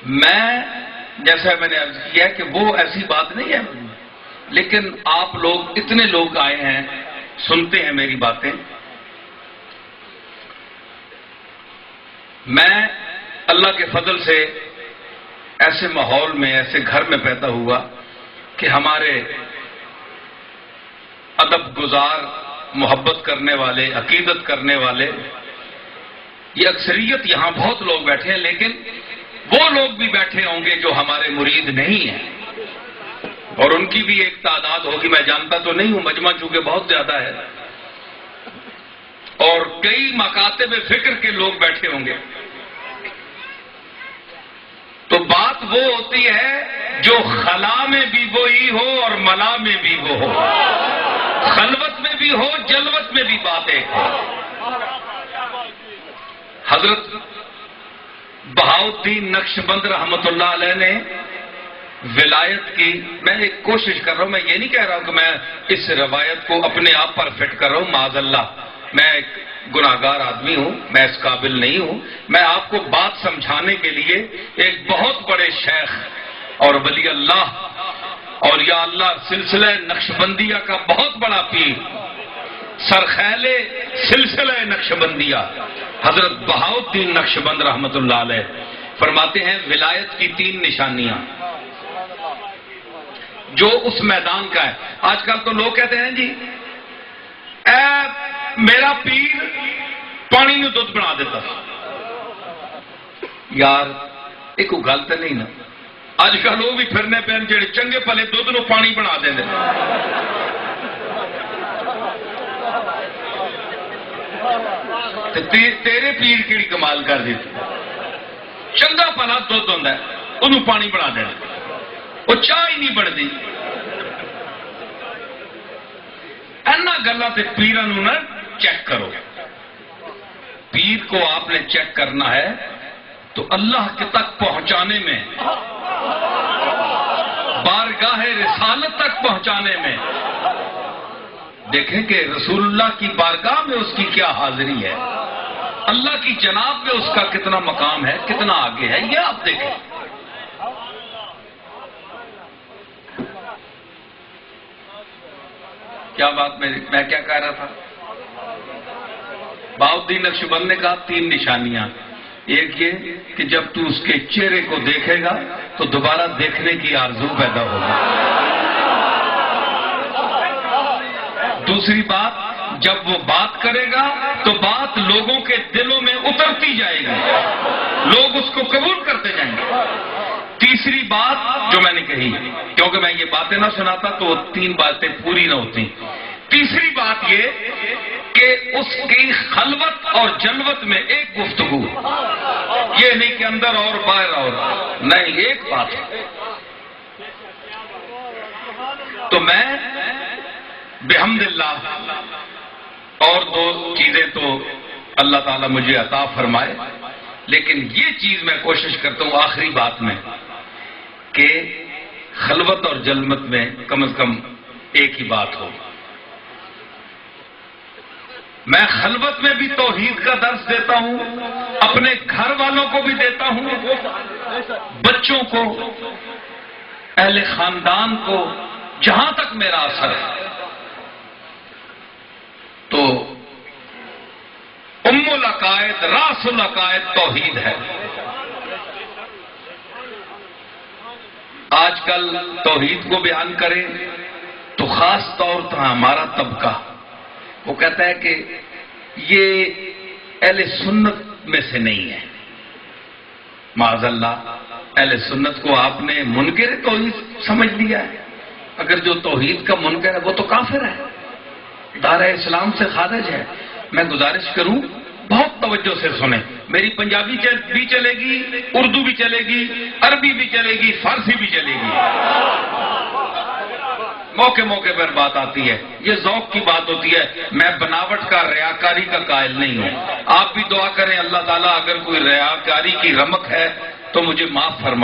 میں جیسا میں نے عرض کیا کہ وہ ایسی بات نہیں ہے، لیکن آپ لوگ اتنے لوگ آئے ہیں، سنتے ہیں میری باتیں. میں اللہ کے فضل سے ایسے ماحول میں، ایسے گھر میں پیدا ہوا کہ ہمارے ادب گزار، محبت کرنے والے، عقیدت کرنے والے، یہ اکثریت یہاں بہت لوگ بیٹھے ہیں، لیکن وہ لوگ بھی بیٹھے ہوں گے جو ہمارے مرید نہیں ہیں، اور ان کی بھی ایک تعداد ہوگی. میں جانتا تو نہیں ہوں، مجمع چونکہ بہت زیادہ ہے اور کئی مکاتب فکر کے لوگ بیٹھے ہوں گے. تو بات وہ ہوتی ہے جو خلا میں بھی وہی ہو اور ملا میں بھی وہ ہو، خلوت میں بھی ہو، جلوت میں بھی بات ایک ہو. حضرت بہاؤالدین نقشبند رحمۃ اللہ علیہ نے ولایت کی، میں ایک کوشش کر رہا ہوں، میں یہ نہیں کہہ رہا ہوں کہ میں اس روایت کو اپنے آپ پر فٹ کر رہا ہوں، معاذ اللہ، میں ایک گناہگار آدمی ہوں، میں اس قابل نہیں ہوں. میں آپ کو بات سمجھانے کے لیے ایک بہت بڑے شیخ اور ولی اللہ اور یا اللہ سلسلہ نقشبندیہ کا بہت بڑا پیر، سرخیل سلسلہ نقشبندیہ حضرت بہاؤالدین نقشبند رحمۃ اللہ علیہ فرماتے ہیں ولایت کی 3 نشانیاں جو اس میدان کا ہے. آج کل تو لوگ کہتے ہیں جی اے میرا پیر پانی نو دودھ بنا دیتا. یار یہ کوئی گل تو نہیں نا. اج کل وہ بھی پھرنے پہ جڑے چنگے پلے دودھ نو پانی بنا دیں. تیرے پیر کیڑی کمال کر دیتی. چنگا پلا دودھ ہوتا ہے انہوں پانی بنا دینا، وہ چاہ ہی نہیں بنتی. اینا گلا تے پیراں نو نہ چیک کرو. پیر کو آپ نے چیک کرنا ہے تو اللہ کے تک پہنچانے میں، بارگاہ رسالت تک پہنچانے میں. دیکھیں کہ رسول اللہ کی بارگاہ میں اس کی کیا حاضری ہے، اللہ کی جناب میں اس کا کتنا مقام ہے، کتنا آگے ہے، یہ آپ دیکھیں. کیا بات میں کیا کہہ رہا تھا؟ بہاؤالدین نقشبند نے کہا 3 نشانیاں. ایک یہ کہ جب تو اس کے چہرے کو دیکھے گا تو دوبارہ دیکھنے کی آرزو پیدا ہوگی. دوسری بات، جب وہ بات کرے گا تو بات لوگوں کے دلوں میں اترتی جائے گی، لوگ اس کو قبول کرتے جائیں گے. تیسری بات جو میں نے کہی، کیونکہ میں یہ باتیں نہ سناتا تو وہ 3 باتیں پوری نہ ہوتی. تیسری بات یہ کہ اس کی خلوت اور جلوت میں ایک گفتگو، یہ نہیں کہ اندر اور باہر اور نہیں، ایک بات. تو میں بحمد اللہ اور 2 چیزیں تو اللہ تعالیٰ مجھے عطا فرمائے، لیکن یہ چیز میں کوشش کرتا ہوں آخری بات میں کہ خلوت اور جلوت میں کم از کم ایک ہی بات ہو. میں خلوت میں بھی توحید کا درس دیتا ہوں، اپنے گھر والوں کو بھی دیتا ہوں، بچوں کو، اہل خاندان کو، جہاں تک میرا اثر ہے. تو ام العقائد، راس العقائد توحید ہے. آج کل توحید کو بیان کریں تو خاص طور پر ہمارا طبقہ وہ کہتا ہے کہ یہ اہل سنت میں سے نہیں ہے. معاذ اللہ، اہل سنت کو آپ نے منکر توحید سمجھ لیا ہے. اگر جو توحید کا منکر ہے وہ تو کافر ہے، دائرہ اسلام سے خارج ہے. میں گزارش کروں بہت توجہ سے سنیں. میری پنجابی بھی چلے گی، اردو بھی چلے گی، عربی بھی چلے گی، فارسی بھی چلے گی. موقع موقع پر بات آتی ہے، یہ ذوق کی بات ہوتی ہے. میں بناوٹ کا، ریاکاری کا قائل نہیں ہوں. آپ بھی دعا کریں اللہ تعالیٰ اگر کوئی ریاکاری کی رمق ہے تو مجھے معاف فرمائے.